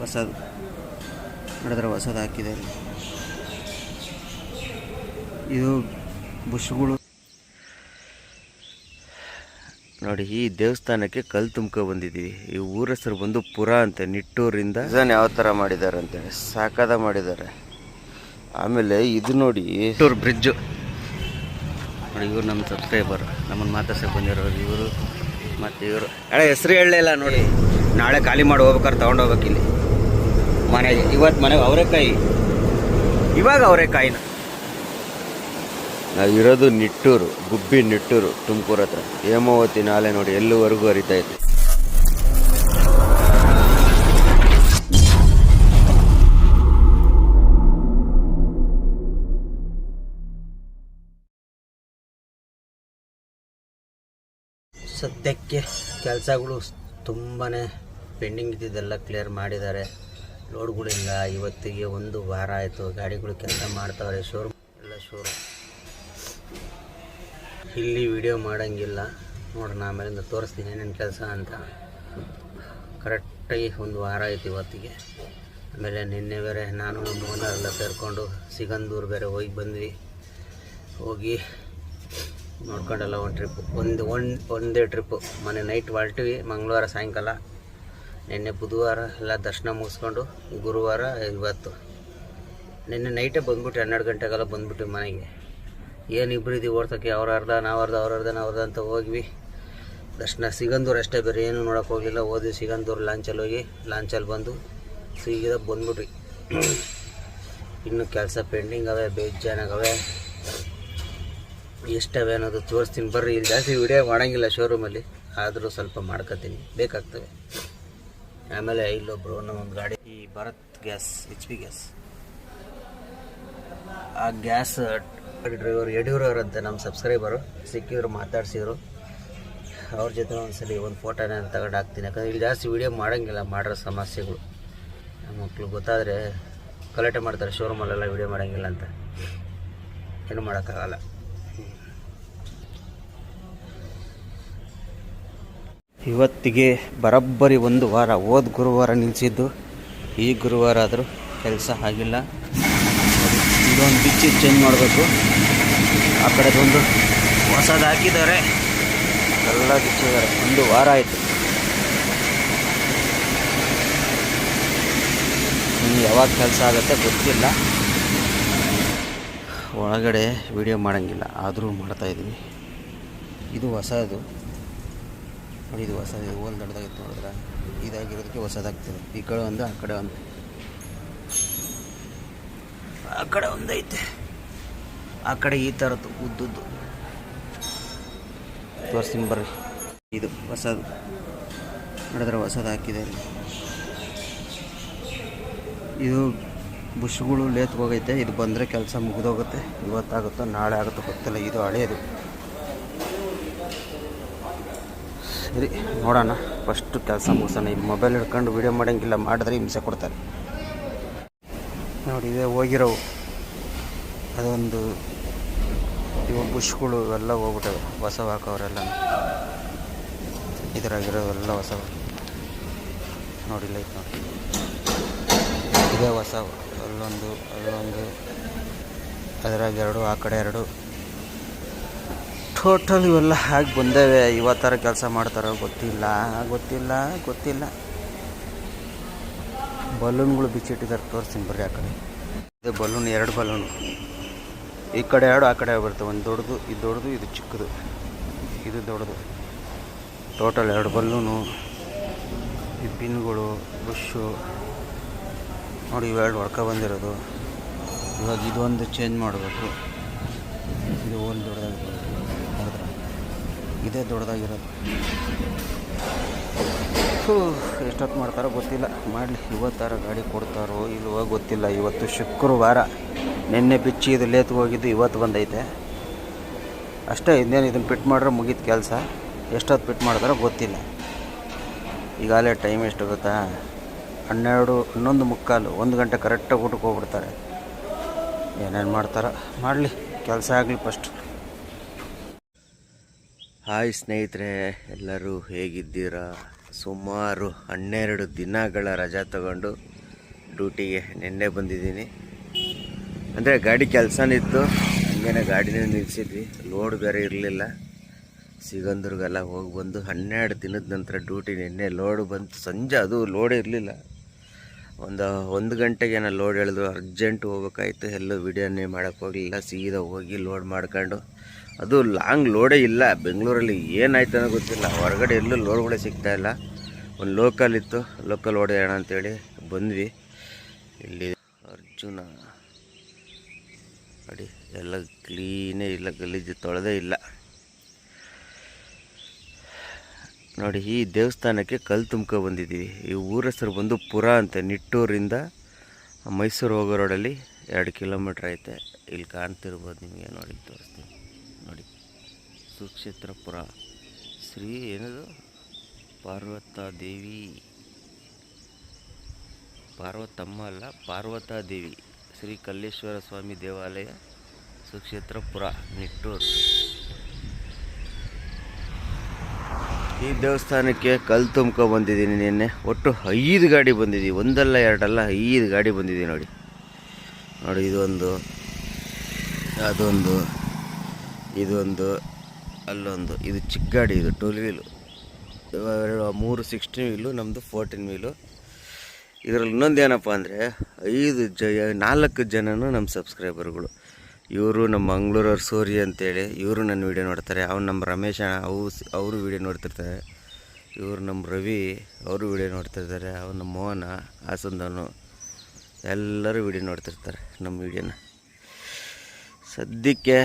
ಹೊಸದು ನೋಡಿದ್ರೆ ಹೊಸದು ಹಾಕಿದೆ. ಇದು ಬುಷ್ಗಳು ನೋಡಿ. ಈ ದೇವಸ್ಥಾನಕ್ಕೆ ಕಲ್ಲು ತುಂಬ್ಕೊ ಬಂದಿದ್ದೀವಿ. ಈ ಊರ ಹೆಸರು ಬಂದು ಪುರ ಅಂತೆ, ನಿಟ್ಟೂರಿಂದ. ಇದನ್ನು ಯಾವ ಥರ ಮಾಡಿದ್ದಾರೆ ಅಂತೇಳಿ ಸಾಕಾದ ಮಾಡಿದ್ದಾರೆ. ಆಮೇಲೆ ಇದು ನೋಡಿ ನಿಟ್ಟೂರು ಬ್ರಿಡ್ಜು ನೋಡಿ. ಇವರು ನಮ್ಮ ಸಬ್ಸ್ಕ್ರೈಬರ್, ನಮ್ಮನ್ನು ಮಾತಾಡ್ಸಕ್ಕೆ ಬಂದಿರೋರು ಇವರು. ಮತ್ತು ಇವರು ಹೆಸರು ಹೇಳಲಿಲ್ಲ ನೋಡಿ. ನಾಳೆ ಖಾಲಿ ಮಾಡಿ ಹೋಗ್ಬೇಕಾದ್ರೆ ತೊಗೊಂಡೋಗ್ಬೇಕು ಇಲ್ಲಿ ಮನೆಗೆ. ಇವತ್ತು ಮನೆಗೆ ಅವರೆಕಾಯಿ, ಇವಾಗ ಅವರೆಕಾಯಿನ. ನಾವು ಇರೋದು ನಿಟ್ಟೂರು, ಗುಬ್ಬಿ ನಿಟ್ಟೂರು, ತುಮಕೂರು ಹತ್ರ. ಹೇಮಾವತಿ ನಾಲೆ ನೋಡಿ ಎಲ್ಲವರೆಗೂ ಹರಿತಾ ಇದೆ. ಸದ್ಯಕ್ಕೆ ಕೆಲಸಗಳು ತುಂಬಾ ಪೆಂಡಿಂಗ್ ಇದ್ದಿದ್ದೆಲ್ಲ ಕ್ಲಿಯರ್ ಮಾಡಿದ್ದಾರೆ. ಲೋಡ್ಗಳಿಲ್ಲ. ಇವತ್ತಿಗೆ 1 ವಾರ ಆಯಿತು ಗಾಡಿಗಳು ಕೆಲಸ ಮಾಡ್ತಾವ್ರೆ. ಶೋರೂಮ್ ಎಲ್ಲ ಶೋರೂಮ್. ಇಲ್ಲಿ ವಿಡಿಯೋ ಮಾಡೋಂಗಿಲ್ಲ, ನೋಡೋಣ ಆಮೇಲಿಂದ ತೋರಿಸ್ತೀನಿ ಏನೇನು ಕೆಲಸ ಅಂತ. ಕರೆಕ್ಟಾಗಿ 1 ವಾರ ಆಯಿತು ಇವತ್ತಿಗೆ. ಆಮೇಲೆ ನಿನ್ನೆ ಬೇರೆ ನಾನು ನಮ್ಮ ಓನರೆಲ್ಲ ಸೇರಿಕೊಂಡು ಸಿಗಂದೂರು ಬೇರೆ ಹೋಗಿ ಬಂದ್ವಿ. ಹೋಗಿ ನೋಡ್ಕೊಂಡೆಲ್ಲ ಒಂದು ಟ್ರಿಪ್ಪು, ಒಂದೇ ಟ್ರಿಪ್ಪು. ಮೊನ್ನೆ ನೈಟ್ ಹೊರಟಿವಿ, ಮಂಗಳವಾರ ಸಾಯಂಕಾಲ. ನಿನ್ನೆ ಬುಧವಾರ ಎಲ್ಲ ದರ್ಶನ ಮುಗಿಸ್ಕೊಂಡು ಗುರುವಾರ ಇವತ್ತು. ನಿನ್ನೆ ನೈಟೇ ಬಂದ್ಬಿಟ್ಟು 12 ಗಂಟೆಗೆಲ್ಲ ಬಂದ್ಬಿಟ್ಟು ಮನೆಗೆ. ಏನು ಇಬ್ಬರು ಇದ್ದೀವಿ ಓಡ್ಸೋಕ್ಕೆ, ಅವ್ರು ಅರ್ಧ ನಾವು ಅರ್ಧ ಅಂತ ಹೋಗ್ವಿ. ದರ್ಶನ ಸಿಗಂದೂರು ಅಷ್ಟೇ, ಬೇರೆ ಏನೂ ನೋಡೋಕೆ ಹೋಗಲಿಲ್ಲ. ಹೋದ್ವಿ ಸಿಗಂದೂರು ಲಾಂಚಲ್ಲಿ ಹೋಗಿ ಲಾಂಚಲ್ಲಿ ಬಂದು ಸೀದಾ ಬಂದ್ಬಿಟ್ವಿ. ಇನ್ನೂ ಕೆಲಸ ಪೆಂಡಿಂಗ್ ಅವೆ, ಬೇಜಾನಾಗವೆ. ಎಷ್ಟವೆ ಅನ್ನೋದು ತೋರಿಸ್ತೀನಿ ಬರ್ರಿ. ಇಲ್ಲಿ ಜಾಸ್ತಿ ವಿಡಿಯೋ ಮಾಡೋಂಗಿಲ್ಲ ಶೋರೂಮಲ್ಲಿ, ಆದರೂ ಸ್ವಲ್ಪ ಮಾಡ್ಕೊತೀನಿ, ಬೇಕಾಗ್ತವೆ. ಆಮೇಲೆ ಇಲ್ಲೊಬ್ಬರು ನಮ್ಮೊಂದು ಗಾಡಿ, ಈ ಭಾರತ್ ಗ್ಯಾಸ್ HP ಗ್ಯಾಸ್, ಆ ಗ್ಯಾಸ್ ಡ್ರೈವರ್ ಯಡಿಯೂರವ್ರಂತೆ ನಮ್ಮ ಸಬ್ಸ್ಕ್ರೈಬರು. ಸಿಕ್ಕಿದ್ರು, ಮಾತಾಡ್ಸಿದ್ರು. ಅವ್ರ ಜೊತೆ ಒಂದ್ಸಲಿ ಒಂದು ಫೋಟೋನ ತಗೊಂಡು ಹಾಕ್ತೀನಿ. ಯಾಕಂದರೆ ಇಲ್ಲಿ ಜಾಸ್ತಿ ವೀಡಿಯೋ ಮಾಡೋಂಗಿಲ್ಲ, ಮಾಡಿರೋ ಸಮಸ್ಯೆಗಳು. ನಮ್ಮ ಮಕ್ಕಳು ಗೊತ್ತಾದರೆ ಗಲಾಟೆ ಮಾಡ್ತಾರೆ, ಶೋರೂಮಲ್ಲೆಲ್ಲ ವೀಡಿಯೋ ಮಾಡೋಂಗಿಲ್ಲ ಅಂತ. ಏನು ಮಾಡೋಕ್ಕಾಗಲ್ಲ. ಇವತ್ತಿಗೆ ಬರೋಬ್ಬರಿ 1 ವಾರ. ಹೋದ ಗುರುವಾರ ನಿಲ್ಲಿಸಿದ್ದು, ಈ ಗುರುವಾರ ಆದರೂ ಕೆಲಸ ಆಗಿಲ್ಲ. ಇದೊಂದು ಬಿಚ್ಚಿ ಚೇಂಜ್ ಮಾಡಬೇಕು. ಆ ಕಡೆದೊಂದು ಹೊಸದು ಹಾಕಿದ್ದಾರೆ, ಎಲ್ಲ ಬಿಚ್ಚಿದ್ದಾರೆ. 1 ವಾರ ಆಯಿತು. ಇನ್ನು ಯಾವಾಗ ಕೆಲಸ ಆಗುತ್ತೆ ಗೊತ್ತಿಲ್ಲ. ಒಳಗಡೆ ವಿಡಿಯೋ ಮಾಡೋಂಗಿಲ್ಲ, ಆದರೂ ಮಾಡ್ತಾಯಿದ್ದೀವಿ. ಇದು ಹೊಸದು ನೋಡಿ, ಇದು ಹೊಸದು. ಇದು ಹೋಲ್ ದೊಡ್ಡದಾಗಿತ್ತು ನೋಡಿದ್ರೆ, ಇದಾಗಿರೋದಕ್ಕೆ ಹೊಸದಾಗ್ತದೆ. ಈ ಕಡೆ ಒಂದು, ಆ ಕಡೆ ಒಂದು, ಆ ಕಡೆ ಒಂದೈತೆ. ಆ ಕಡೆ ಈ ಥರದ್ದು ಉದ್ದುದ್ದು ತೋರಿಸ್ತೀನಿ ಬರ್ರಿ. ಇದು ಹೊಸದು ನೋಡಿದ್ರೆ ಹೊಸದು ಹಾಕಿದೆ. ಇದು ಬುಷ್ಗಳು ಲೇತ್ಗೋಗೈತೆ. ಇದು ಬಂದರೆ ಕೆಲಸ ಮುಗಿದೋಗುತ್ತೆ. ಇವತ್ತಾಗುತ್ತೋ ನಾಳೆ ಆಗುತ್ತೋ ಗೊತ್ತಿಲ್ಲ. ಇದು ಹಳೆಯದು. ಸರಿ ನೋಡೋಣ, ಫಸ್ಟು ಕೆಲಸ ಮುಗಿಸೋಣ. ಇಲ್ಲಿ ಮೊಬೈಲ್ ಹಿಡ್ಕೊಂಡು ವೀಡಿಯೋ ಮಾಡೋಂಗಿಲ್ಲ, ಮಾಡಿದ್ರೆ ಹಿಂಸೆ ಕೊಡ್ತಾರೆ ನೋಡಿ. ಇದೇ ಹೋಗಿರೋವು, ಅದೊಂದು ಇವು ಬುಷ್ಗಳು ಎಲ್ಲ ಹೋಗ್ಬಿಟ್ಟವೆ. ಹೊಸವು ಹಾಕೋರೆಲ್ಲ ಇದರಾಗಿರೋವೆಲ್ಲ ಹೊಸವು ನೋಡಿ. ಲೈಟ್ ನೋಡಿ, ಇದೇ ಹೊಸವು. ಅಲ್ಲೊಂದು, ಅದರಾಗ 2, ಆ ಕಡೆ 2. ಟೋಟಲ್ ಇವೆಲ್ಲ ಹಾಗೆ ಬಂದೇವೆ. ಇವತ್ತರ ಕೆಲಸ ಮಾಡ್ತಾರೋ ಗೊತ್ತಿಲ್ಲ. ಬಲೂನ್ಗಳು ಬಿಚ್ಚಿಟ್ಟಿದ್ದಾರೆ, ತೋರಿಸ್ತೀನಿ ಬರ್ರಿ. ಆ ಕಡೆ ಇದು ಬಲೂನ್, 2 ಬಲೂನು. ಈ ಕಡೆ 2, ಆ ಕಡೆ ಬರ್ತವೆ. ಒಂದು ದೊಡ್ಡದು, ಇದು ದೊಡ್ಡದು, ಇದು ಚಿಕ್ಕದು, ಇದು ದೊಡ್ಡದು. Total 2 balloon. ಈ ಪಿನ್ಗಳು, ಬುಷು ನೋಡಿ, ಇವೆರಡು ಹೊಡ್ಕೊ ಬಂದಿರೋದು. ಇವಾಗ ಇದೊಂದು ಚೇಂಜ್ ಮಾಡಬೇಕು. ಇದು ಒಂದು ದೊಡ್ಡದಾಗಿ ನೋಡಿದ್ರೆ, ಇದೇ ದೊಡ್ಡದಾಗಿರೋದು. ಎಷ್ಟೊತ್ತು ಮಾಡ್ತಾರೋ ಗೊತ್ತಿಲ್ಲ, ಮಾಡಲಿ. ಇವತ್ತಾರ ಗಾಡಿ ಕೊಡ್ತಾರೋ ಇಲ್ವೋ ಗೊತ್ತಿಲ್ಲ. ಇವತ್ತು ಶುಕ್ರವಾರ. ನಿನ್ನೆ ಬಿಚ್ಚಿ ಇದು ಲೇತ್ಗೆ ಹೋಗಿದ್ದು, ಇವತ್ತು ಬಂದೈತೆ ಅಷ್ಟೇ. ಇನ್ನೇನು ಇದನ್ನು ಫಿಟ್ ಮಾಡ್ರೆ ಮುಗೀತು ಕೆಲಸ. ಎಷ್ಟೊತ್ತು ಫಿಟ್ ಮಾಡ್ತಾರೋ ಗೊತ್ತಿಲ್ಲ. ಈಗಾಗಲೇ ಟೈಮ್ ಎಷ್ಟು ಗೊತ್ತಾ? 12, 11:45, 1 ಗಂಟೆ ಕರೆಕ್ಟಾಗಿ ಊಟಕ್ಕೆ ಹೋಗ್ಬಿಡ್ತಾರೆ. ಏನೇನು ಮಾಡ್ತಾರೋ ಮಾಡಲಿ, ಕೆಲಸ ಆಗಲಿ ಫಸ್ಟ್. ಹಾಯ್ ಸ್ನೇಹಿತರೆ, ಎಲ್ಲರೂ ಹೇಗಿದ್ದೀರಾ? ಸುಮಾರು 12 ದಿನಗಳ ರಜಾ ತಗೊಂಡು ಡ್ಯೂಟಿಗೆ ನಿನ್ನೆ ಬಂದಿದ್ದೀನಿ. ಅಂದರೆ ಗಾಡಿ ಕೆಲಸನಿತ್ತು, ಹಂಗೇನೆ ಗಾಡಿನೇ ನಿಲ್ಲಿಸಿದ್ವಿ. ಲೋಡ್ ಬೇರೆ ಇರಲಿಲ್ಲ. ಸಿಗಂದೂರಿಗೆಲ್ಲ ಹೋಗಿ ಬಂದು 12 ದಿನದ ನಂತರ ಡ್ಯೂಟಿ. ನಿನ್ನೆ ಲೋಡ್ ಬಂತು ಸಂಜೆ, ಅದು ಲೋಡ್ ಇರಲಿಲ್ಲ. ಒಂದು ಗಂಟೆಗೆ ನಾನು ಲೋಡ್ ಹೇಳಿದ್ರು. ಅರ್ಜೆಂಟ್ ಹೋಗ್ಬೇಕಾಯ್ತು, ಎಲ್ಲೂ ವಿಡಿಯೋನೇ ಮಾಡೋಕ್ಕೆ ಹೋಗಲಿಲ್ಲ. ಸೀದಾ ಹೋಗಿ ಲೋಡ್ ಮಾಡ್ಕೊಂಡು, ಅದು ಲಾಂಗ್ ಲೋಡೇ ಇಲ್ಲ. ಬೆಂಗಳೂರಲ್ಲಿ ಏನಾಯ್ತು ಅನ್ನೋ ಗೊತ್ತಿಲ್ಲ. ಹೊರಗಡೆ ಎಲ್ಲೂ ಲೋಡ್ಗಳೇ ಸಿಗ್ತಾಯಿಲ್ಲ. ಒಂದು ಲೋಕಲ್ ಇತ್ತು, ಲೋಕಲ್ ಹೊಡೆಯೋಣ ಅಂತೇಳಿ ಬಂದ್ವಿ. ಇಲ್ಲಿ ಅರ್ಜುನ ನೋಡಿ, ಎಲ್ಲ ಕ್ಲೀನೇ ಇಲ್ಲ, ಗಲೀಜು ತೊಳೆದೇ ಇಲ್ಲ ನೋಡಿ. ಈ ದೇವಸ್ಥಾನಕ್ಕೆ ಕಲ್ಲು ತುಂಬ್ಕೊ ಬಂದಿದ್ದೀವಿ. ಈ ಊರ ಹೆಸರು ಬಂದು ಪುರ ಅಂತ. ನಿಟ್ಟೂರಿಂದ ಮೈಸೂರು ಹೋಗೋ ರೋಡಲ್ಲಿ 2 ಕಿಲೋಮೀಟ್ರ್ ಐತೆ. ಇಲ್ಲಿ ಕಾಣ್ತಿರ್ಬೋದು ನಿಮಗೆ, ನೋಡಿ ತೋರಿಸ್ತೀನಿ ನೋಡಿ. ಸುಕ್ಷೇತ್ರಪುರ ಶ್ರೀ ಏನದು ಪಾರ್ವತಾದೇವಿ, ಪಾರ್ವತಮ್ಮ ಅಲ್ಲ, ಪಾರ್ವತಾದೇವಿ ಶ್ರೀ ಕಲ್ಲೇಶ್ವರ ಸ್ವಾಮಿ ದೇವಾಲಯ, ಸುಕ್ಷೇತ್ರಪುರ, ನಿಟ್ಟೂರು. ಈ ದೇವಸ್ಥಾನಕ್ಕೆ ಕಲ್ಲು ತುಂಬ್ಕೊ ಬಂದಿದ್ದೀನಿ ನಿನ್ನೆ. ಒಟ್ಟು 5 ಗಾಡಿ ಬಂದಿದ್ದೀವಿ, ಒಂದಲ್ಲ ಎರಡಲ್ಲ 5 ಗಾಡಿ ಬಂದಿದ್ದೀವಿ ನೋಡಿ. ಇದೊಂದು, ಅದೊಂದು, ಇದೊಂದು, ಅಲ್ಲೊಂದು. ಇದು ಚಿಕ್ಕ ಗಾಡಿ, ಇದು 12 ವೀಲು. 3 16 ವೀಲು, ನಮ್ಮದು 14 ವೀಲು. ಇದರಲ್ಲಿ ಇನ್ನೊಂದು ಏನಪ್ಪ ಅಂದರೆ 4 ಜನನೂ ನಮ್ಮ ಸಬ್ಸ್ಕ್ರೈಬರ್ಗಳು. ಇವರು ನಮ್ಮ ಮಂಗಳೂರವ್ರ ಸೂರಿ ಅಂತೇಳಿ, ಇವರು ನನ್ನ ವೀಡಿಯೋ ನೋಡ್ತಾರೆ. ಅವ್ನು ನಮ್ಮ ರಮೇಶ ಅವರು ವೀಡಿಯೋ ನೋಡ್ತಿರ್ತಾರೆ. ಇವರು ನಮ್ಮ ರವಿ ಅವರು ವೀಡಿಯೋ ನೋಡ್ತಿರ್ತಾರೆ. ಅವ್ನು ನಮ್ಮ ಮೋಹನ ಹಾಸನದವನು, ಎಲ್ಲರೂ ವೀಡಿಯೋ ನೋಡ್ತಿರ್ತಾರೆ ನಮ್ಮ ವೀಡಿಯೋನ. ಸದ್ಯಕ್ಕೆ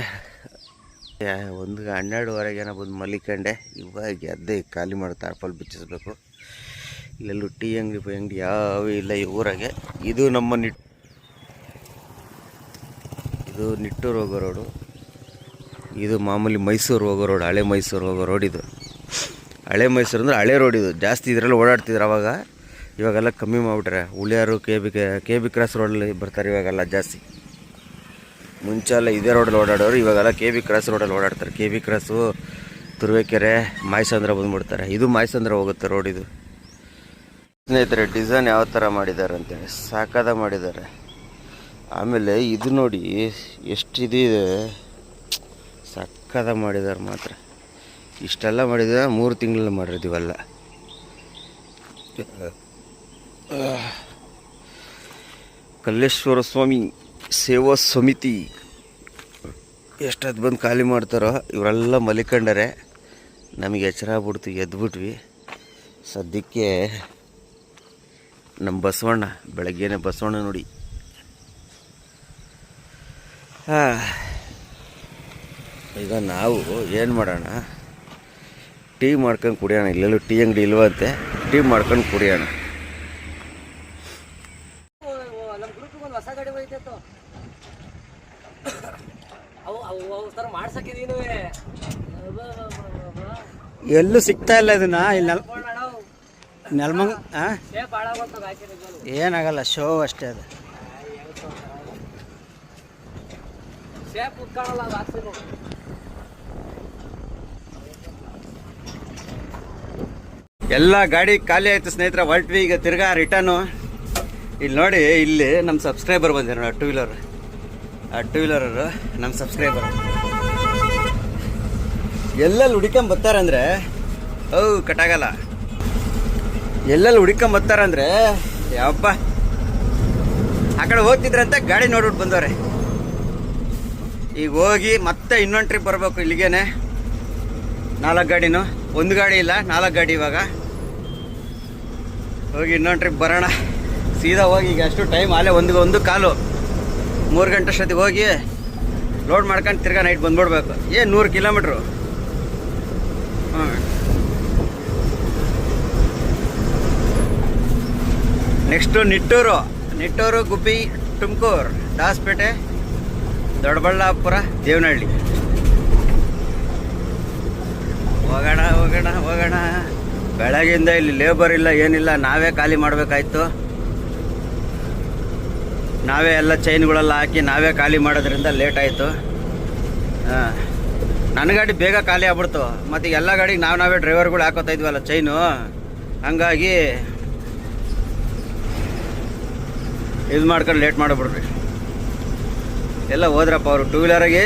12:30 ಬಂದು ಮಲಿಕಂಡೆ. ಇವಾಗ ಎದ್ದೆ ಖಾಲಿ ಮಾಡಿ ತಾರ್ಪಲ್ ಬಿಚ್ಚಿಸ್ಬೇಕು. ಇಲ್ಲೆಲ್ಲೂ ಟೀ ಅಂಗಡಿ ಯಾವೂ ಇಲ್ಲ ಈ ಊರಾಗೆ. ಇದು ನಮ್ಮ ಇದು ನಿಟ್ಟೂರು ಹೋಗೋ ರೋಡು. ಇದು ಮಾಮೂಲಿ ಮೈಸೂರು ಹೋಗೋ ರೋಡ್, ಹಳೆ ಮೈಸೂರು ಹೋಗೋ ರೋಡ್. ಇದು ಹಳೆ ಮೈಸೂರು ಅಂದರೆ ಹಳೆ ರೋಡ್. ಇದು ಜಾಸ್ತಿ ಇದರಲ್ಲಿ ಓಡಾಡ್ತಿದ್ರು ಅವಾಗ. ಇವಾಗೆಲ್ಲ ಕಮ್ಮಿ ಮಾಡಿಬಿಟ್ರೆ. ಹುಳಿಯಾರು ಕೆ ಬಿ ಕ್ರಾಸ್ ರೋಡಲ್ಲಿ ಬರ್ತಾರೆ ಇವಾಗೆಲ್ಲ ಜಾಸ್ತಿ. ಮುಂಚೆ ಎಲ್ಲ ಇದೇ ರೋಡಲ್ಲಿ ಓಡಾಡೋರು, ಇವಾಗೆಲ್ಲ ಕೆ ಬಿ ಕ್ರಾಸ್ ರೋಡಲ್ಲಿ ಓಡಾಡ್ತಾರೆ. K B cross, Turuvekere, Mayasandra ಬಂದುಬಿಡ್ತಾರೆ. ಇದು ಮಾಯಸಂದ್ರ ಹೋಗುತ್ತೆ ರೋಡ್. ಇದು ಸ್ನೇಹಿತರೆ, ಡಿಸೈನ್ ಯಾವ ಥರ ಮಾಡಿದ್ದಾರೆ ಅಂತೇಳಿ ಸಾಕಾದ ಮಾಡಿದ್ದಾರೆ. ಆಮೇಲೆ ಇದು ನೋಡಿ ಎಷ್ಟಿದೆ, ಸಕ್ಕದ ಮಾಡಿದ್ದಾರೆ ಮಾತ್ರ. ಇಷ್ಟೆಲ್ಲ ಮಾಡಿದರೆ 3 ತಿಂಗಳಲ್ಲಿ ಮಾಡಿರ್ತೀವಲ್ಲ. ಕಲ್ಲೇಶ್ವರ ಸ್ವಾಮಿ ಸೇವಾ ಸಮಿತಿ ಎಷ್ಟೊತ್ತು ಬಂದು ಖಾಲಿ ಮಾಡ್ತಾರೋ. ಇವರೆಲ್ಲ ಮಲಿಕಂಡರೆ. ನಮಗೆ ಎಚ್ಚರ ಆಗ್ಬಿಡ್ತು, ಎದ್ಬಿಟ್ವಿ. ಸದ್ಯಕ್ಕೆ ನಮ್ಮ ಬಸವಣ್ಣ, ಬೆಳಗ್ಗೆನೇ ಬಸವಣ್ಣ ನೋಡಿ. ಈಗ ನಾವು ಏನು ಮಾಡೋಣ, ಟೀ ಮಾಡ್ಕೊಂಡು ಕುಡಿಯೋಣ. ಇಲ್ಲೆಲ್ಲೂ ಟೀ ಅಂಗಡಿ ಇಲ್ವಂತೆ, ಟೀ ಮಾಡ್ಕೊಂಡು ಕುಡಿಯೋಣ. ಎಲ್ಲೂ ಸಿಗ್ತಾ ಇಲ್ಲ ಇದನ್ನ. ಇಲ್ಲಿ ನೆಲಮಂಗ ಏನಾಗಲ್ಲ, ಶೋ ಅಷ್ಟೇ ಅದು. ಎಲ್ಲ ಗಾಡಿ ಖಾಲಿ ಆಯ್ತು ಸ್ನೇಹಿತರೆ. ಹೊರಟ್ವಿ ಈಗ ತಿರ್ಗಾ ರಿಟರ್ನು. ಇಲ್ಲಿ ನೋಡಿ, ಇಲ್ಲಿ ನಮ್ಮ ಸಬ್ಸ್ಕ್ರೈಬರ್ ಬಂದಿರೋ ನೋಡಿ, 2 ವೀಲರ್. ಆ 2 ವೀಲರರು ನಮ್ಮ ಸಬ್ಸ್ಕ್ರೈಬರ್. ಎಲ್ಲೆಲ್ಲಿ ಹುಡ್ಕೊಂಬರ್ತಾರಂದ್ರೆ ಕಟ್ಟಾಗಲ್ಲ. ಎಲ್ಲೆಲ್ಲಿ ಹುಡ್ಕೊಂಬರ್ತಾರಂದ್ರೆ ಯಾವಪ್ಪ ಆ ಕಡೆ ಹೋಗ್ತಿದ್ರಂತೆ, ಗಾಡಿ ನೋಡ್ಬಿಟ್ಟು ಬಂದವ್ರೆ. ಈಗ ಹೋಗಿ ಮತ್ತೆ ಇನ್ನೊಂದು ಟ್ರಿಪ್ ಬರಬೇಕು ಇಲ್ಲಿಗೇನೆ. 4 ಗಾಡಿನೂ, 1 ಗಾಡಿ ಇಲ್ಲ, 4 ಗಾಡಿ. ಇವಾಗ ಹೋಗಿ ಇನ್ನೊಂದು ಟ್ರಿಪ್ ಬರೋಣ. ಸೀದಾ ಹೋಗಿ ಈಗ ಅಷ್ಟು ಟೈಮ್ ಆಲೇ 1:15 3 ಗಂಟೆ ಅಷ್ಟೊತ್ತಿಗೆ ಹೋಗಿ ಲೋಡ್ ಮಾಡ್ಕೊಂಡು ತಿರ್ಗಾ ನೈಟ್ ಬಂದ್ಬಿಡ್ಬೇಕು. 100 ಕಿಲೋಮೀಟ್ರು. ನೆಕ್ಸ್ಟು ನಿಟ್ಟೂರು, ಗುಬ್ಬಿ, ತುಮಕೂರು, ದಾಸಪೇಟೆ, ದೊಡ್ಡಬಳ್ಳಾಪುರ, ದೇವನಹಳ್ಳಿ. ಹೋಗೋಣ. ಬೆಳಗ್ಗೆಯಿಂದ ಇಲ್ಲಿ ಲೇಬರ್ ಇಲ್ಲ, ಏನಿಲ್ಲ. ನಾವೇ ಖಾಲಿ ಮಾಡಬೇಕಾಯ್ತು. ನಾವೇ ಎಲ್ಲ ಚೈನ್ಗಳೆಲ್ಲ ಹಾಕಿ ನಾವೇ ಖಾಲಿ ಮಾಡೋದ್ರಿಂದ ಲೇಟ್ ಆಯಿತು. ನನ್ನ ಗಾಡಿ ಬೇಗ ಖಾಲಿ ಆಗ್ಬಿಡ್ತು. ಮತ್ತು ಎಲ್ಲ ಗಾಡಿಗೆ ನಾವೇ ಡ್ರೈವರ್ಗಳು ಹಾಕೋತಾ ಇದ್ವಲ್ಲ ಚೈನು, ಹಂಗಾಗಿ ಇದು ಮಾಡ್ಕೊಂಡು ಲೇಟ್ ಮಾಡಿಬಿಡ್ರಿ. ಎಲ್ಲ ಹೋದ್ರಪ್ಪ ಅವರು ಟೂ ವೀಲರಾಗೆ.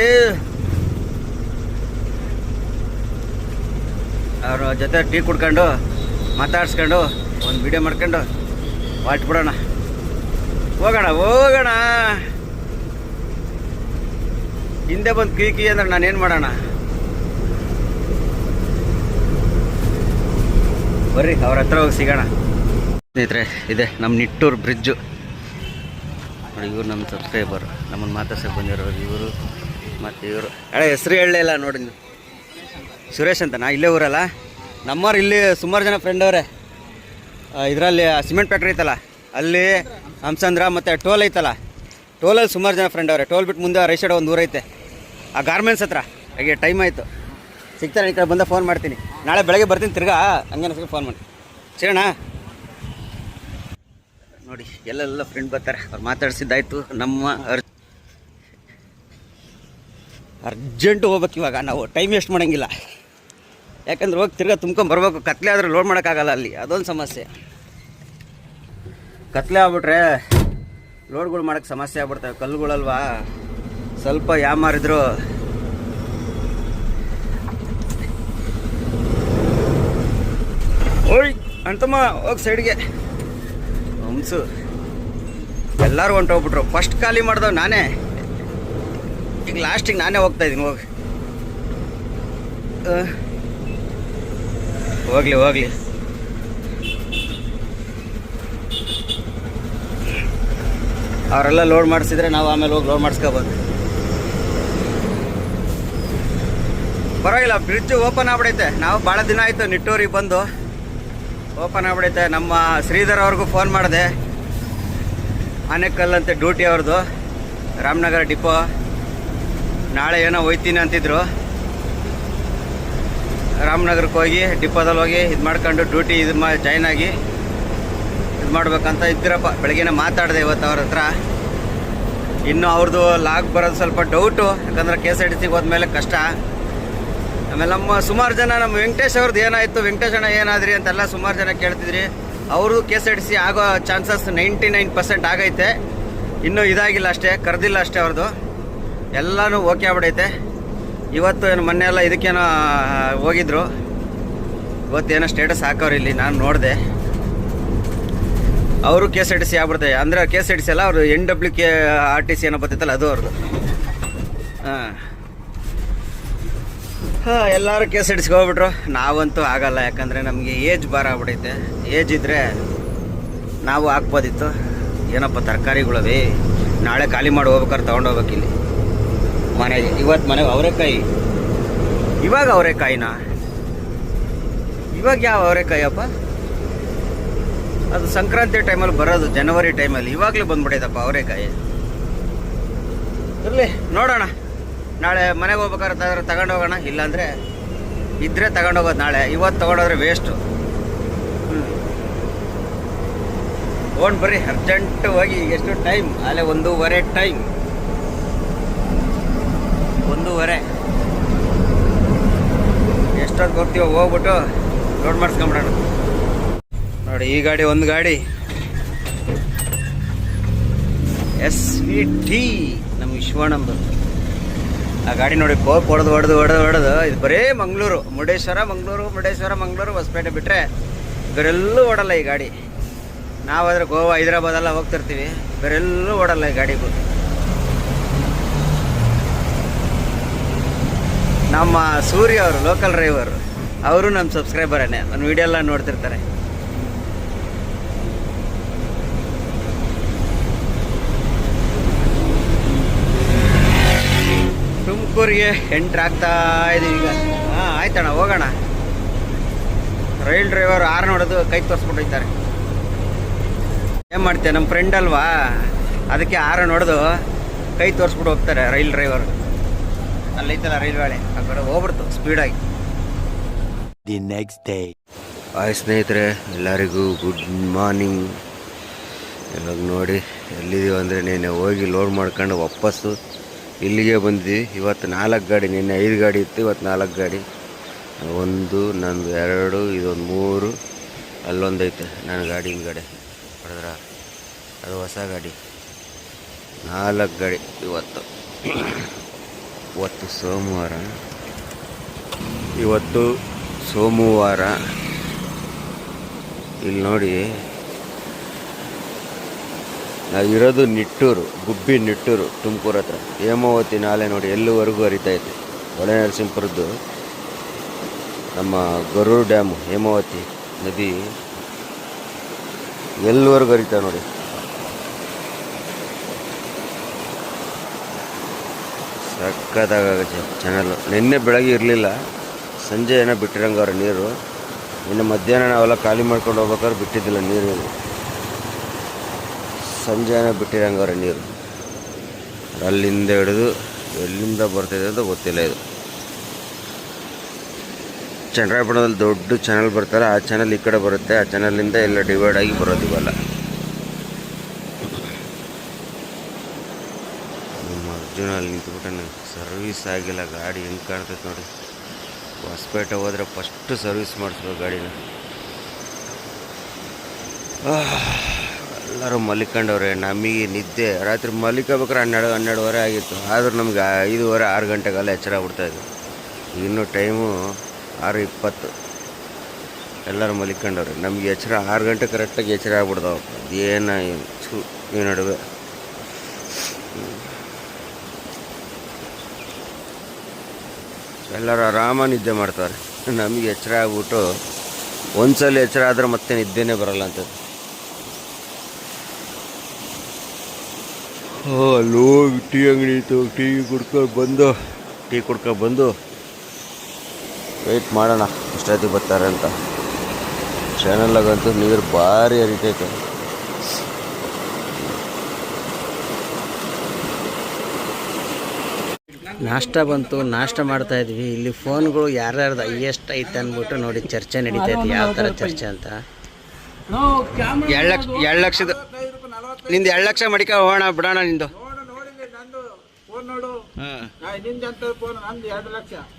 ಅವ್ರ ಜೊತೆ ಟೀ ಕುಡ್ಕೊಂಡು ಮಾತಾಡ್ಸ್ಕೊಂಡು ಒಂದು ವಿಡಿಯೋ ಮಾಡ್ಕೊಂಡು ಹೊರಟ್ಬಿಡೋಣ. ಹೋಗೋಣ. ಹಿಂದೆ ಬಂದು ಕೀ ಅಂದ್ರೆ ನಾನೇನು ಮಾಡೋಣ? ಬರ್ರಿ ಅವ್ರ ಹತ್ರ ಹೋಗಿ ಸಿಗೋಣ. ಸ್ನೇಹಿತರೆ, ಇದೆ ನಮ್ಮ ನಿಟ್ಟೂರು ಬ್ರಿಡ್ಜು ನೋಡಿ. ಇವರು ನಮ್ಮ ಸಬ್ಸ್ಕ್ರೈಬರ್, ನಮ್ಮನ್ನು ಮಾತಾಡ್ಸಕ್ಕೆ ಬಂದಿರೋರು ಇವರು. ಮತ್ತು ಇವರು ಹೆಸರು ಹೇಳಲಿಲ್ಲ ನೋಡಿ, ಸುರೇಶ್ ಅಂತ. ನಾ ಇಲ್ಲೇ ಊರಲ್ಲ, ನಮ್ಮವ್ರು ಇಲ್ಲಿ ಸುಮಾರು ಜನ ಫ್ರೆಂಡ್ ಅವರೇ. ಇದರಲ್ಲಿ ಸಿಮೆಂಟ್ ಫ್ಯಾಕ್ಟ್ರಿ ಐತಲ್ಲ ಅಲ್ಲಿ, ಹಂಸಂದ್ರ ಮತ್ತು ಟೋಲ್ ಐತಲ್ಲ, ಟೋಲಲ್ಲಿ ಸುಮಾರು ಜನ ಫ್ರೆಂಡ್ ಅವರೇ. ಟೋಲ್ ಬಿಟ್ಟು ಮುಂದೆ ರೈಟ್ ಸೈಡ್ ಒಂದು ಊರೈತೆ, ಆ ಗಾರ್ಮೆಂಟ್ಸ್ ಹತ್ರ. ಹಾಗೆ ಟೈಮ್ ಆಯಿತು, ಸಿಗ್ತಾರೆ. ಈ ಕಡೆ ಬಂದ ಫೋನ್ ಮಾಡ್ತೀನಿ. ನಾಳೆ ಬೆಳಗ್ಗೆ ಬರ್ತೀನಿ ತಿರ್ಗಾ, ಹಂಗೆ ಫೋನ್ ಮಾಡಿ ಸಿಗೋಣ. ನೋಡಿ ಎಲ್ಲೆಲ್ಲ ಫ್ರೆಂಡ್ ಬರ್ತಾರೆ, ಅವ್ರು ಮಾತಾಡ್ಸಿದ್ದಾಯ್ತು. ನಮ್ಮ ಅರ್ಜೆಂಟು ಹೋಗ್ಬೇಕು ಇವಾಗ. ನಾವು ಟೈಮ್ ವೇಸ್ಟ್ ಮಾಡೋಂಗಿಲ್ಲ, ಯಾಕಂದ್ರೆ ಹೋಗಿ ತಿರ್ಗಾ ತುಂಬ್ಕೊಂಬರ್ಬೇಕು. ಕತ್ಲೆ ಆದರೆ ಲೋಡ್ ಮಾಡೋಕ್ಕಾಗಲ್ಲ ಅಲ್ಲಿ, ಅದೊಂದು ಸಮಸ್ಯೆ. ಕತ್ಲೆ ಆಗ್ಬಿಟ್ರೆ ಲೋಡ್ಗಳು ಮಾಡೋಕ್ಕೆ ಸಮಸ್ಯೆ ಆಗ್ಬಿಡ್ತವೆ. ಕಲ್ಲುಗಳಲ್ವಾ, ಸ್ವಲ್ಪ ಯಾಮಾರಿದ್ರು ಓಯ್ ಅಂತಮ್ಮ ಹೋಗಿ ಸೈಡ್ಗೆ. ಹಂಸು ಎಲ್ಲರೂ ಹೊಂಟೋಗ್ಬಿಟ್ರು. ಫಸ್ಟ್ ಖಾಲಿ ಮಾಡ್ದವ್ ನಾನೇ, ಈಗ ಲಾಸ್ಟಿಗೆ ನಾನೇ ಹೋಗ್ತಾಯಿದ್ದೀನಿ. ಹೋಗ್ಲಿ ಅವರೆಲ್ಲ ಲೋಡ್ ಮಾಡಿಸಿದ್ರೆ ನಾವು ಆಮೇಲೆ ಹೋಗಿ ಲೋಡ್ ಮಾಡಿಸ್ಕೋಬೋದು. ಪರವಾಗಿಲ್ಲ, ಬ್ರಿಡ್ಜ್ ಓಪನ್ ಆಗ್ಬಿಡೈತೆ. ನಾವು ಭಾಳ ದಿನ ಆಯಿತು ನಿಟ್ಟೂರಿಗೆ ಬಂದು, ಓಪನ್ ಆಗ್ಬಿಡೈತೆ. ನಮ್ಮ ಶ್ರೀಧರ್ ಅವ್ರಿಗೂ ಫೋನ್ ಮಾಡಿದೆ, ಆನೆಕಲ್ ಅಂತ ಡ್ಯೂಟಿ ಅವ್ರದ್ದು, ರಾಮನಗರ ಡಿಪೋ. ನಾಳೆ ಏನೋ ಹೋಯ್ತೀನಿ ಅಂತಿದ್ರು. ರಾಮನಗರಕ್ಕೆ ಹೋಗಿ ಡಿಪೋದಲ್ಲಿ ಹೋಗಿ ಇದು ಮಾಡ್ಕೊಂಡು ಡ್ಯೂಟಿ ಜಾಯ್ನ್ ಆಗಿ ಇದು ಮಾಡ್ಬೇಕಂತ ಇದ್ದಿರಪ್ಪ. ಬೆಳಗ್ಗೆನೇ ಮಾತಾಡಿದೆ ಇವತ್ತು ಅವ್ರ ಹತ್ರ. ಇನ್ನು ಅವ್ರದ್ದು ಲಾಗ್ ಬರೋದು ಸ್ವಲ್ಪ ಡೌಟು, ಯಾಕಂದ್ರೆ KSRTC ಹೋದ್ಮೇಲೆ ಕಷ್ಟ. ಆಮೇಲೆ ನಮ್ಮ ಸುಮಾರು ಜನ, ನಮ್ಮ ವೆಂಕಟೇಶ್ ಅವ್ರದ್ದು ಏನಾಯಿತು, ವೆಂಕಟೇಶ್ ಅಣ್ಣ ಏನಾದ್ರಿ ಅಂತೆಲ್ಲ ಸುಮಾರು ಜನ ಕೇಳ್ತಿದ್ರಿ. ಅವ್ರದ್ದು KSRTC ಆಗೋ ಚಾನ್ಸಸ್ 99% ಆಗೈತೆ. ಇನ್ನೂ ಇದಾಗಿಲ್ಲ ಅಷ್ಟೇ, ಕರೆದಿಲ್ಲ ಅಷ್ಟೇ. ಅವ್ರದ್ದು ಎಲ್ಲನೂ ಓಕೆ ಆಗ್ಬಿಡೈತೆ. ಇವತ್ತು ಏನು ಮೊನ್ನೆ ಎಲ್ಲ ಇದಕ್ಕೇನೋ ಹೋಗಿದ್ರು, ಇವತ್ತೇನೋ ಸ್ಟೇಟಸ್ ಹಾಕೋರು ಇಲ್ಲಿ, ನಾನು ನೋಡಿದೆ. ಅವರು KSRTC ಆಗ್ಬಿಡ್ತಾರೆ. ಅಂದರೆ KSRTC ಅಲ್ಲ, ಅವರು NWRTC ಏನೋ ಬರ್ತಿತ್ತಲ್ಲ, ಅದು ಅವ್ರದ್ದು. ಎಲ್ಲರೂ KSRTCಗೆ ಹೋಗ್ಬಿಟ್ರು. ನಾವಂತೂ ಆಗಲ್ಲ, ಯಾಕಂದರೆ ನಮಗೆ ಏಜ್ ಬಾರ ಆಗ್ಬಿಡೈತೆ. ಏಜ್ ಇದ್ದರೆ ನಾವು ಹಾಕ್ಬೋದಿತ್ತು. ಏನಪ್ಪ ತರಕಾರಿಗಳವೇ, ನಾಳೆ ಖಾಲಿ ಮಾಡಿ ಹೋಗ್ಬೇಕಾದ್ರೆ ತೊಗೊಂಡೋಗ್ಬೇಕು ಇಲ್ಲಿ ಮನೆಗೆ. ಇವತ್ತು ಮನೆಗೆ ಅವರೆಕಾಯಿ, ಇವಾಗ ಅವರೆಕಾಯಿನ, ಇವಾಗ ಯಾವ ಅವರೆಕಾಯಿ ಅಪ್ಪ? ಅದು ಸಂಕ್ರಾಂತಿ ಟೈಮಲ್ಲಿ ಬರೋದು, ಜನವರಿ ಟೈಮಲ್ಲಿ. ಇವಾಗಲೇ ಬಂದ್ಬಿಡೈತಪ್ಪ ಅವರೆಕಾಯಿ. ಇರಲಿ, ನೋಡೋಣ. ನಾಳೆ ಮನೆಗೆ ಹೋಗ್ಬೇಕಾದ್ರೆ ತಗೊಂಡು ಹೋಗೋಣ, ಇಲ್ಲಾಂದರೆ ಇದ್ದರೆ ತಗೊಂಡೋಗೋದು ನಾಳೆ. ಇವತ್ತು ತೊಗೊಂಡೋದ್ರೆ ವೇಸ್ಟು. ತೊಗೊಂಡು ಬರ್ರಿ, ಅರ್ಜೆಂಟ್ ಹೋಗಿ. ಎಷ್ಟು ಟೈಮ್? ಅಲ್ಲೇ 1:15 ಟೈಮ್, 1:15. ಎಷ್ಟೊತ್ತು ಹೋಗ್ತೀವೋ ಹೋಗ್ಬಿಟ್ಟು ಲೋಡ್ ಮಾಡಿಸ್ಕೊಂಬಿಡೋಣ. ನೋಡಿ ಈ ಗಾಡಿ, ಒಂದು ಗಾಡಿ SVT ನಮ್ಮ ವಿಶ್ವಣ್ಣಂದು. ಆ ಗಾಡಿ ನೋಡಿ ಕೋಪ್ ಹೊಡೆದು ಇದು ಬರೇ ಮುರುಡೇಶ್ವರ ಹೊಸಪೇಟೆ ಬಿಟ್ಟರೆ ಬೇರೆಲ್ಲೂ ಓಡಲ್ಲ ಈ ಗಾಡಿ. ನಾವಾದರೆ ಗೋವಾ, ಹೈದರಾಬಾದೆಲ್ಲ ಹೋಗ್ತಿರ್ತೀವಿ, ಬೇರೆಲ್ಲೂ ಓಡಲ್ಲ ಈ ಗಾಡಿಗಳು. ನಮ್ಮ ಸೂರ್ಯ ಅವರು ಲೋಕಲ್ ಡ್ರೈವರ್, ಅವರು ನಮ್ಮ ಸಬ್ಸ್ಕ್ರೈಬರೇ, ನನ್ನ ವಿಡಿಯೋ ಎಲ್ಲ ನೋಡ್ತಿರ್ತಾರೆ. ತುಮಕೂರಿಗೆ ಎಂಟ್ರ್ ಆಗ್ತಾ ಇದೀವಿ ಈಗ. ಆಯ್ತಣ್ಣ, ಹೋಗೋಣ. ರೈಲ್ ಡ್ರೈವರ್ ಆರು ನೋಡೋದು ಕೈ ತೋರಿಸ್ಬಿಟ್ಟಿದ್ದಾರೆ. ಏನು ಮಾಡ್ತೇವೆ, ನಮ್ಮ ಫ್ರೆಂಡ್ ಅಲ್ವಾ, ಅದಕ್ಕೆ ಆರು ನೋಡೋದು ಕೈ ತೋರಿಸ್ಬಿಟ್ಟು ಹೋಗ್ತಾರೆ ರೈಲ್ ಡ್ರೈವರ್. ಅಲ್ಲೈತಲ್ಲ ರೈಲ್ವೆ, ಆ ಕಡೆ ಹೋಗ್ಬಿಡ್ತು ಸ್ಪೀಡಾಗಿ. The next day. ಹಾಯ್ ಸ್ನೇಹಿತರೆ, ಎಲ್ಲರಿಗೂ ಗುಡ್ ಮಾರ್ನಿಂಗ್. ಇವಾಗ ನೋಡಿ ಎಲ್ಲಿದ್ದೀವಿ ಅಂದರೆ, ನಿನ್ನೆ ಹೋಗಿ ಲೋಡ್ ಮಾಡ್ಕೊಂಡು ವಾಪಸ್ಸು ಇಲ್ಲಿಗೆ ಬಂದ್ವಿ. ಇವತ್ತು 4 ಗಾಡಿ, ನಿನ್ನೆ 5 ಗಾಡಿ ಇತ್ತು, ಇವತ್ತು 4 ಗಾಡಿ. ಒಂದು ನಂದು 2, ಇದೊಂದು 3, ಅಲ್ಲೊಂದೈತೆ ನನ್ನ ಗಾಡಿ ಹಿಂದ್ಗಡೆ ಹೊಡೆದ್ರ ಅದು ಹೊಸ ಗಾಡಿ. 4 ಗಾಡಿ ಇವತ್ತು ಸೋಮವಾರ. ಇಲ್ಲಿ ನೋಡಿ, ನಾವಿರೋದು ನಿಟ್ಟೂರು, ಗುಬ್ಬಿ ನಿಟ್ಟೂರು, ತುಮಕೂರು ಹತ್ರ. ಹೇಮಾವತಿ ನಾಲೆ ನೋಡಿ ಎಲ್ಲಿವರೆಗೂ ಹರಿತೈತೆ. ಹೊಳೆನರಸೀಪುರದ್ದು ನಮ್ಮ ಗರೂರು ಡ್ಯಾಮು, ಹೇಮಾವತಿ ನದಿ ಎಲ್ಲಿವರೆಗೂ ಹರಿತಾವೆ ನೋಡಿ. ಸಕ್ಕತ್ತಾಗುತ್ತೆ ಚಾನಲ್ಲು. ನಿನ್ನೆ ಬೆಳಗ್ಗೆ ಇರಲಿಲ್ಲ, ಸಂಜೆ ಏನೋ ಬಿಟ್ಟಿರಂಗವ್ರೆ ನೀರು. ಇನ್ನು ಮಧ್ಯಾಹ್ನ ನಾವೆಲ್ಲ ಖಾಲಿ ಮಾಡ್ಕೊಂಡು ಹೋಗ್ಬೇಕಾದ್ರೆ ಬಿಟ್ಟಿದ್ದಿಲ್ಲ ನೀರು. ಸಂಜೆ ಏನೋ ಬಿಟ್ಟಿರಂಗವ್ರೆ ನೀರು. ಅಲ್ಲಿಂದ ಹಿಡಿದು ಎಲ್ಲಿಂದ ಬರ್ತಾಯಿದೆ ಅಂತ ಗೊತ್ತಿಲ್ಲ. ಇದು ಚಂದ್ರಾಯಪಟ್ಟಣದಲ್ಲಿ ದೊಡ್ಡ ಚಾನಲ್ ಬರ್ತಾರೆ, ಆ ಚಾನಲ್ ಈ ಕಡೆ ಬರುತ್ತೆ. ಆ ಚಾನಲಿಂದ ಎಲ್ಲ ಡಿವೈಡ್ ಆಗಿ ಬರೋದು ಇವೆಲ್ಲ. ನಮ್ಮ ಅರ್ಜುನ ಅಲ್ಲಿ ನಿಂತ್ಬಿಟ್ಟು ಸರ್ವಿಸ್ ಆಗಿಲ್ಲ. ಗಾಡಿ ಹೆಂಗೆ ಕಾಣ್ತೈತೆ ನೋಡಿ. ಹೊಸಪೇಟೆ ಹೋದರೆ ಫಸ್ಟು ಸರ್ವಿಸ್ ಮಾಡಿಸ್ಬೇಕು ಗಾಡಿನ. ಎಲ್ಲರೂ ಮಲಿಕೊಂಡವ್ರೆ. ನಮಗೆ ನಿದ್ದೆ ರಾತ್ರಿ ಮಲಿಕೋಬೇಕಾರೆ 12:30 ಆಗಿತ್ತು. ಆದರೂ ನಮ್ಗೆ 5:30 6 ಗಂಟೆಗೆಲ್ಲ ಎಚ್ಚರ ಆಗ್ಬಿಡ್ತಾಯಿದ್ವು. ಇನ್ನೂ ಟೈಮು 6:20. ಎಲ್ಲರೂ ಮಲಿಕೊಂಡವ್ರೆ. ನಮಗೆ ಎಚ್ಚರ 6 ಗಂಟೆ ಕರೆಕ್ಟಾಗಿ ಎಚ್ಚರ ಆಗ್ಬಿಡ್ತಾವೆ. ಅದೇನು ಈ ನಡುವೆ ಎಲ್ಲರೂ ಆರಾಮ ನಿದ್ದೆ ಮಾಡ್ತಾರೆ. ನಮಗೆ ಎಚ್ಚರ ಆಗ್ಬಿಟ್ಟು ಒಂದ್ಸಲ ಎಚ್ಚರ ಆದರೆ ಮತ್ತೆ ನಿದ್ದೆನೇ ಬರಲ್ಲ ಅಂತ. ಅಲ್ಲೋ ಟೀ ಅಂಗಡಿ ಇತ್ತು, ಟೀ ಕುಡ್ಕೊಂಡು ಬಂದು ವೆಯ್ಟ್ ಮಾಡೋಣ ಎಷ್ಟೊತ್ತಿಗೆ ಬರ್ತಾರೆ ಅಂತ. ಚಾನಲ್ಲಾಗಂತೂ ನೀರು ಭಾರಿ ಹರಿತೈತೆ. ನಾಷ್ಟ ಬಂತು, ನಾಷ್ಟ ಮಾಡ್ತಾಯಿದ್ವಿ. ಇಲ್ಲಿ ಫೋನ್ಗಳು ಯಾರ್ಯಾರ್ದು ಹೈಯೆಸ್ಟ್ ಐತೆ ಅಂದ್ಬಿಟ್ಟು ನೋಡಿ ಚರ್ಚೆ ನಡೀತೈತೆ. ಯಾವ ಥರ ಚರ್ಚೆ ಅಂತ. 2 ಲಕ್ಷದ ನಿಂದು 2 ಲಕ್ಷ ಮಡಿಕ ಹೋಗೋಣ ಬಿಡೋಣ. ನಿಂದು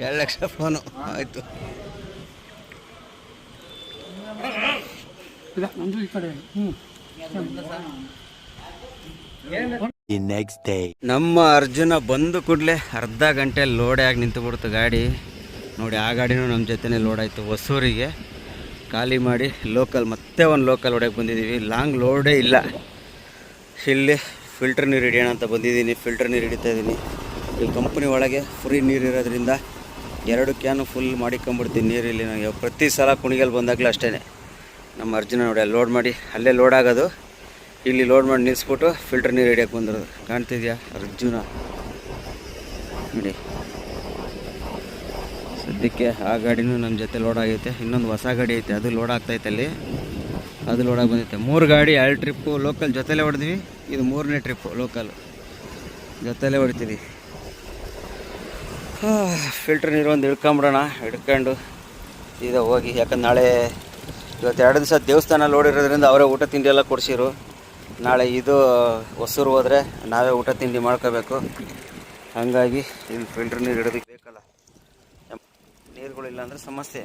2 ಲಕ್ಷ ಫೋನು ಆಯಿತು. ನಮ್ಮ ಅರ್ಜುನ ಬಂದು ಕೂಡಲೇ ಅರ್ಧ ಗಂಟೆ ಲೋಡೇ ಆಗಿ ನಿಂತುಬಿಡ್ತು ಗಾಡಿ ನೋಡಿ. ಆ ಗಾಡಿನೂ ನಮ್ಮ ಜೊತೆನೇ ಲೋಡ್ ಆಯಿತು. ಹೊಸೂರಿಗೆ ಖಾಲಿ ಮಾಡಿ ಮತ್ತೆ ಒಂದು ಲೋಕಲ್ ಹೊಡೆಯಕ್ಕೆ ಬಂದಿದ್ದೀವಿ. ಲಾಂಗ್ ಲೋಡೇ ಇಲ್ಲ. ಇಲ್ಲಿ ಫಿಲ್ಟರ್ ನೀರು ಹಿಡಿಯೋಣ ಅಂತ ಬಂದಿದ್ದೀನಿ. ಫಿಲ್ಟರ್ ನೀರು ಹಿಡಿತಾ ಇದ್ದೀನಿ. ಇಲ್ಲಿ ಕಂಪ್ನಿ ಒಳಗೆ ಫ್ರೀ ನೀರು ಇರೋದ್ರಿಂದ 2 ಕ್ಯಾನು ಫುಲ್ ಮಾಡಿಕೊಂಬಿಡ್ತೀನಿ ನೀರು. ಇಲ್ಲಿ ನನಗೆ ಪ್ರತಿ ಸಲ ಕುಣಿಗಲ್ ಬಂದಾಗಲೂ ಅಷ್ಟೇ. ನಮ್ಮ ಅರ್ಜುನ ನೋಡಿ ಅಲ್ಲಿ ಲೋಡ್ ಮಾಡಿ, ಅಲ್ಲೇ ಲೋಡ್ ಆಗೋದು, ಇಲ್ಲಿ ಲೋಡ್ ಮಾಡಿ ನಿಲ್ಲಿಸ್ಬಿಟ್ಟು ಫಿಲ್ಟರ್ ನೀರು ಹಿಡಿಯೋಕ್ಕೆ ಬಂದಿರೋದು. ಕಾಣ್ತಿದ್ಯಾ ಅರ್ಜುನ ನೋಡಿ. ಸದ್ಯಕ್ಕೆ ಆ ಗಾಡಿನೂ ನಮ್ಮ ಜೊತೆ ಲೋಡ್ ಆಗೈತೆ. ಇನ್ನೊಂದು ಹೊಸ ಗಾಡಿ ಐತೆ, ಅದು ಲೋಡ್ ಆಗ್ತೈತೆ. ಅಲ್ಲಿ ಅದು ಲೋಡಾಗಿ ಬಂದೈತೆ. 3 ಗಾಡಿ 2 ಟ್ರಿಪ್ಪು ಲೋಕಲ್ ಜೊತೆಲೇ ಹೊಡೆದ್ವಿ. ಇದು 3ನೇ ಟ್ರಿಪ್ಪು ಲೋಕಲ್ ಜೊತೆಲೇ ಹೊಡಿತೀವಿ. ಫಿಲ್ಟರ್ ನೀರು ಒಂದು ಹಿಡ್ಕೊಂಬಿಡೋಣ. ಹಿಡ್ಕೊಂಡು ಈಗ ಹೋಗಿ, ಯಾಕಂದ್ರೆ ನಾಳೆ ಇವತ್ತು 2 ದಿವಸ ದೇವಸ್ಥಾನ ಲೋಡ್ ಇರೋದ್ರಿಂದ ಅವರೇ ಊಟ ತಿಂಡಿ ಎಲ್ಲ ಕೊಡಿಸಿರು. ನಾಳೆ ಇದು ಹೊಸೂರು ಹೋದರೆ ನಾವೇ ಊಟ ತಿಂಡಿ ಮಾಡ್ಕೋಬೇಕು. ಹಾಗಾಗಿ ಇಲ್ಲಿ ಫಿಲ್ಟರ್ ನೀರು ಹಿಡೋದಕ್ಕೆ ಬೇಕಲ್ಲ. ನೀರುಗಳಿಲ್ಲ ಅಂದರೆ ಸಮಸ್ಯೆ.